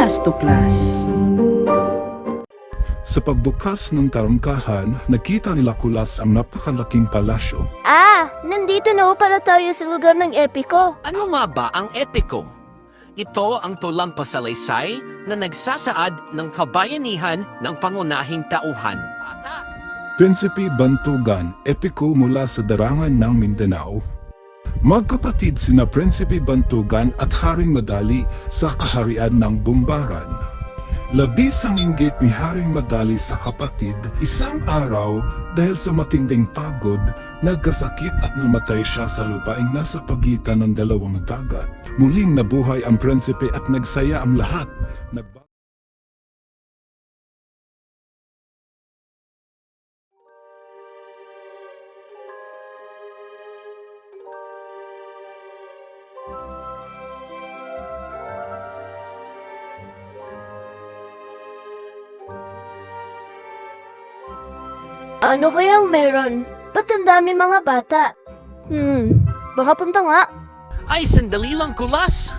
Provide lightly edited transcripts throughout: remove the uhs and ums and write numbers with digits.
Class to Class. Sa pagbukas ng tarungkahan, nakita nila Kulas ang napakalaking palasyo. Nandito na pala tayo sa lugar ng Epiko. Ano nga ba ang epiko? Ito ang tulang pasalaysay na nagsasaad ng kabayanihan ng pangunahing tauhan. Prinsipe Bantugan, epiko mula sa darangan ng Mindanao. Magkapatid sina Prinsipe Bantugan at Haring Madali sa kaharian ng Bumbaran. Labis ang inggit ni Haring Madali sa kapatid, isang araw dahil sa matinding pagod, nagkasakit at namatay siya sa lupaing nasa pagitan ng dalawang dagat. Muling nabuhay ang prinsipe at nagsaya ang lahat. Ano kayang meron? Ba't ang dami mga bata? Baka punta nga. Ay, sandali lang, Kulas!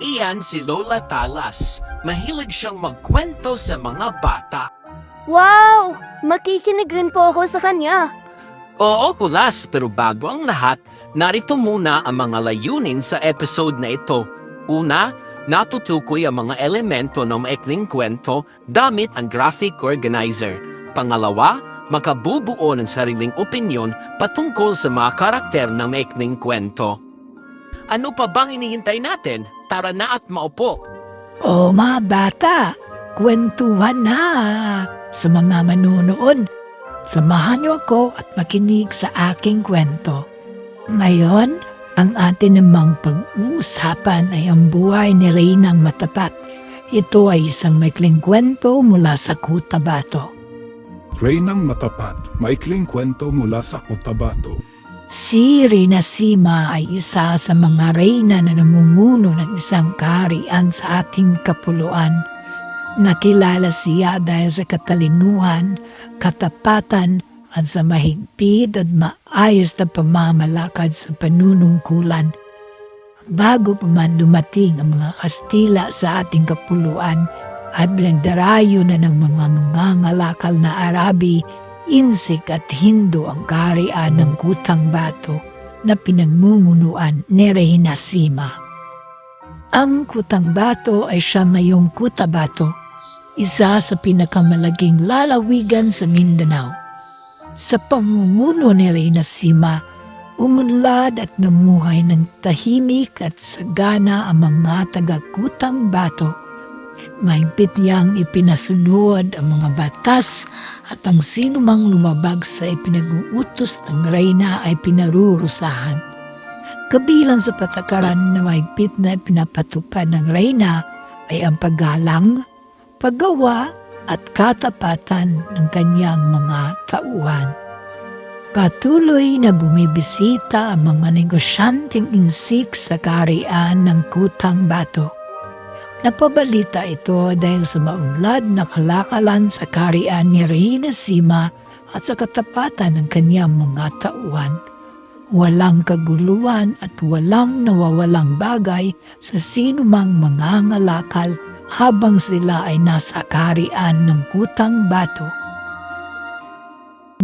Iyan si Lola Talas. Mahilig siyang magkwento sa mga bata. Wow! Makikinig rin po ako sa kanya. Oo, Kulas, pero bago ang lahat, narito muna ang mga layunin sa episode na ito. Una, natutukoy ang mga elemento ng maikling kwento gamit ang graphic organizer. Pangalawa, makabubuo ng sariling opinyon patungkol sa mga karakter ng maikling kwento. Ano pa bang inihintay natin? Tara na at maupo. O mga bata, kwentuhan na sa mga manunood. Samahan niyo ako at makinig sa aking kwento. Ngayon, ang atin namang pag-uusapan ay ang buhay ni Reynang Matapat. Ito ay isang maikling kwento mula sa Cotabato. Reynang Matapat, maikling kwento mula sa Cotabato. Si Reyna Sima ay isa sa mga reyna na namumuno ng isang kaharian sa ating kapuluan. Nakilala siya dahil sa katalinuhan, katapatan at sa mahigpit at maayos na pamamalakad sa panunungkulan. Bago pa man dumating ang mga Kastila sa ating kapuluan, at binagdarayo na ng mga mangangalakal na Arabi, Insik at Hindu ang kaharian ng Cotabato na pinagmumunuan ni Reyna Sima. Ang Cotabato ay siya ngayong Cotabato, isa sa pinakamalaking lalawigan sa Mindanao. Sa pamumuno ni Reyna Sima, umunlad at namuhay ng tahimik at sagana ang mga taga-Cotabato. Mahigpit niyang ipinasunod ang mga batas at ang sinumang lumabag sa ipinag-uutos ng reyna ay pinarurusahan. Kabilang sa patakaran na mahigpit na pinapatupad ng reyna ay ang paggalang, paggawa at katapatan ng kanyang mga tauhan. Patuloy na bumibisita ang mga negosyanteng insik sa kaharian ng Cotabato. Napabalita ito dahil sa maunlad na kalakalan sa kaharian ni Reyna Sima at sa katapatan ng kanyang mga tauhan. Walang kaguluhan at walang nawawalang bagay sa sinumang mangangalakal habang sila ay nasa kaharian ng Cotabato.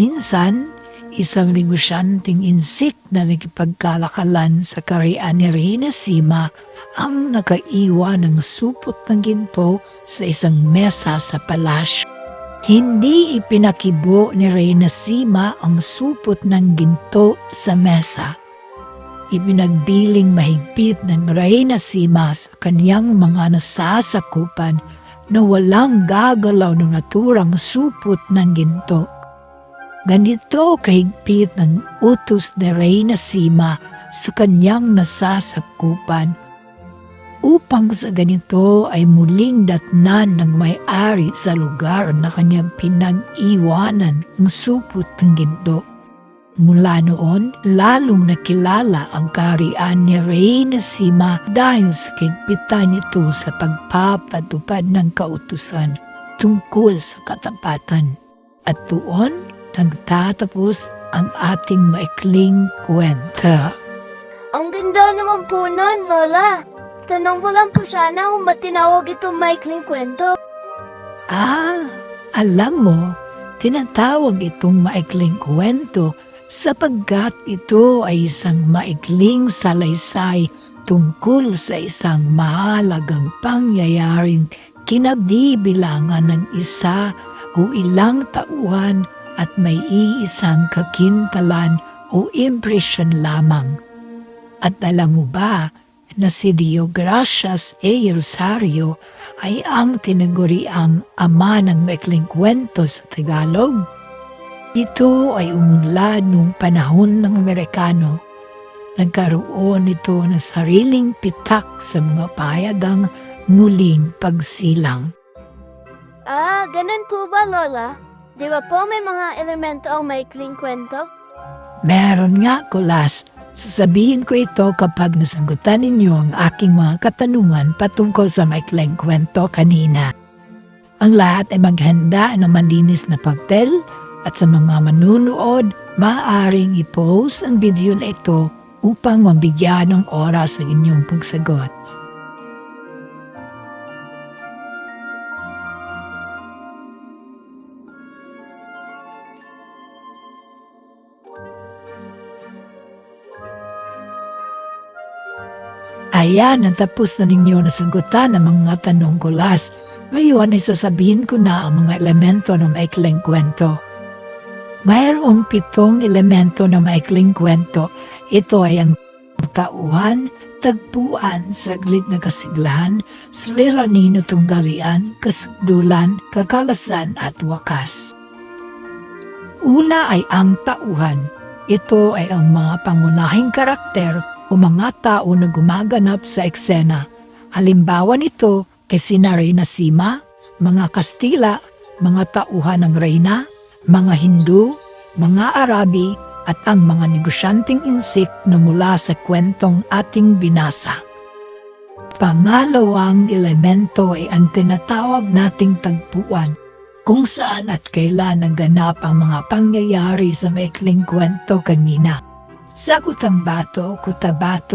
Minsan, isang negosyanteng insik na nagipagkalakalan sa kaharian ni Reyna Sima ang nakaiwan ng supot ng ginto sa isang mesa sa palasyo. Hindi ipinakibo ni Reyna Sima ang supot ng ginto sa mesa. Ibinagbiling mahigpit ng Reyna Sima sa kaniyang mga nasasakupan na walang gagalaw ng naturang supot ng ginto. Ganito kahigpit ng utos ni Reyna Sima sa kanyang nasasakupan upang sa ganito ay muling datnan ng may-ari sa lugar na kanyang pinag-iwanan ang supot ng ginto. Mula noon, lalong nakilala ang kaharian ni Reyna Sima dahil sa kahigpitan nito sa pagpapatupad ng kautusan tungkol sa katapatan. At doon, nagtatapos ang ating maikling kwento. Ang ganda naman po nun, Lola. Tanong ko lang po sana kung ba't tinawag itong maikling kwento. Alam mo, tinatawag itong maikling kwento sapagkat ito ay isang maikling salaysay tungkol sa isang mahalagang pangyayaring kinabibilangan ng isa o ilang tauhan at may iisang kakintalan o impresyon lamang. At alam mo ba na si Diogracias A. Rosario ay ang tinaguriang ama ng maikling kwento sa Tagalog? Ito ay umunlad noong panahon ng Amerikano. Nagkaroon ito ng sariling pitak sa mga payadang muling pagsilang. Ganun po ba, Lola? Di ba po may mga elemento ang maikling kwento? Meron nga, Kulas. Sasabihin ko ito kapag nasagutan ninyo ang aking mga katanungan patungkol sa maikling kwento kanina. Ang lahat ay maghanda ng malinis na papel at sa mga manunood, maaaring i-post ang video na ito upang mabigyan ng oras ang inyong pagsagot. Ayan, natapos na ninyo nasagutan ang mga tanong ko last. Ngayon ay sasabihin ko na ang mga elemento ng maikling kwento. Mayroong 7 elemento ng maikling kwento. Ito ay ang tauhan, tagpuan, saglit na kasiglahan, suliranin o tunggalian, kasukdulan, kakalasan at wakas. Una ay ang tauhan. Ito ay ang mga pangunahing karakter o mga tao na gumaganap sa eksena. Halimbawa nito ay sina Reyna Sima, mga Kastila, mga tauhan ng Reyna, mga Hindu, mga Arabi, at ang mga negosyanteng insik na mula sa kwentong ating binasa. Pangalawang elemento ay ang tinatawag nating tagpuan, kung saan at kailan naganap ang mga pangyayari sa maikling kwento kanina. Sa Cotabato,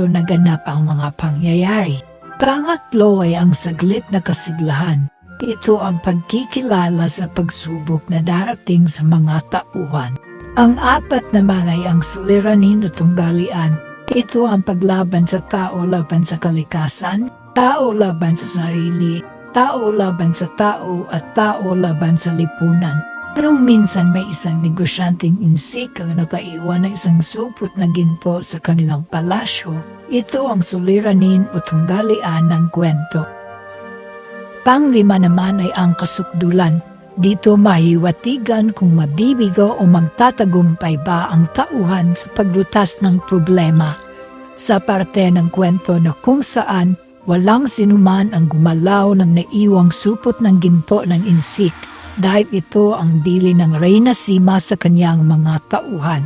naganap ang mga pangyayari. Pangatlo ay ang saglit na kasiglahan. Ito ang pagkikilala sa pagsubok na darating sa mga tauhan. Ang 4 naman ay ang suliranin o tunggalian. Ito ang paglaban sa tao laban sa kalikasan, tao laban sa sarili, tao laban sa tao at tao laban sa lipunan. Anong minsan may isang negosyanteng insik ang nakaiwan ng isang supot na ginto sa kanilang palasyo, ito ang suliranin o tunggalian ng kwento. Panglima naman ay ang kasukdulan. Dito mahiwatigan kung mabibigo o magtatagumpay ba ang tauhan sa paglutas ng problema. Sa parte ng kwento na kung saan walang sinuman ang gumalaw ng naiwang supot ng ginto ng insik, dahil ito ang dili ng Reyna Sima sa kanyang mga tauhan.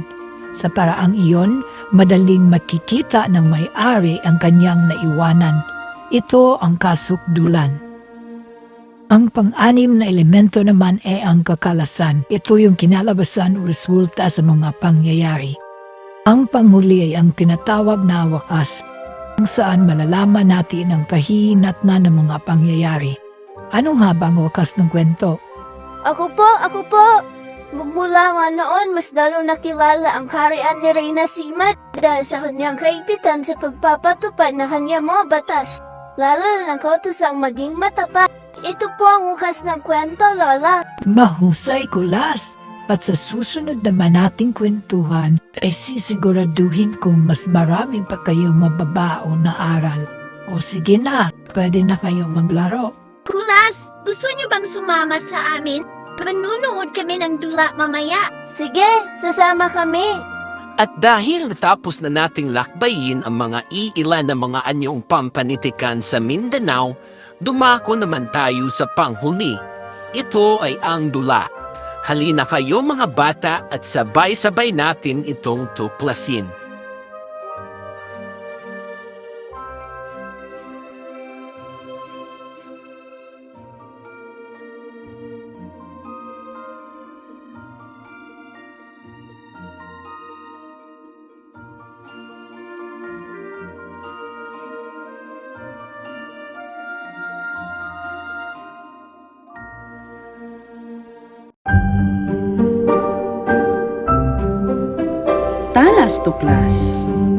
Sa paraang iyon, madaling makikita ng may-ari ang kanyang naiwanan. Ito ang kasukdulan. Ang pang-anim na elemento naman ay ang kakalasan. Ito yung kinalabasan o resulta sa mga pangyayari. Ang panghuli ay ang tinatawag na wakas, kung saan malalaman natin ang kahinatnan ng mga pangyayari. Anong habang wakas ng kwento? Ako po. Mula nga noon, mas lalo nakilala ang kaharian ni Reyna Sima dahil sa kanyang kaipitan sa pagpapatupad ng kanyang mga batas, lalo na ng kautosang maging matapat. Ito po ang wakas ng kwento, Lola. Mahusay, Kulas. At sa susunod naman nating kwentuhan ay sisiguraduhin kung mas marami pa kayong mababao na aral. O sige na, pwede na kayong maglaro. Kulas, gusto niyo bang sumama sa amin? Manunood kami ng dula mamaya. Sige, sasama kami. At dahil natapos na nating lakbayin ang mga iilan na mga anyong pampanitikan sa Mindanao, dumako naman tayo sa panghuli. Ito ay ang dula. Halina kayo mga bata at sabay-sabay natin itong tuklasin. Plus to Plus.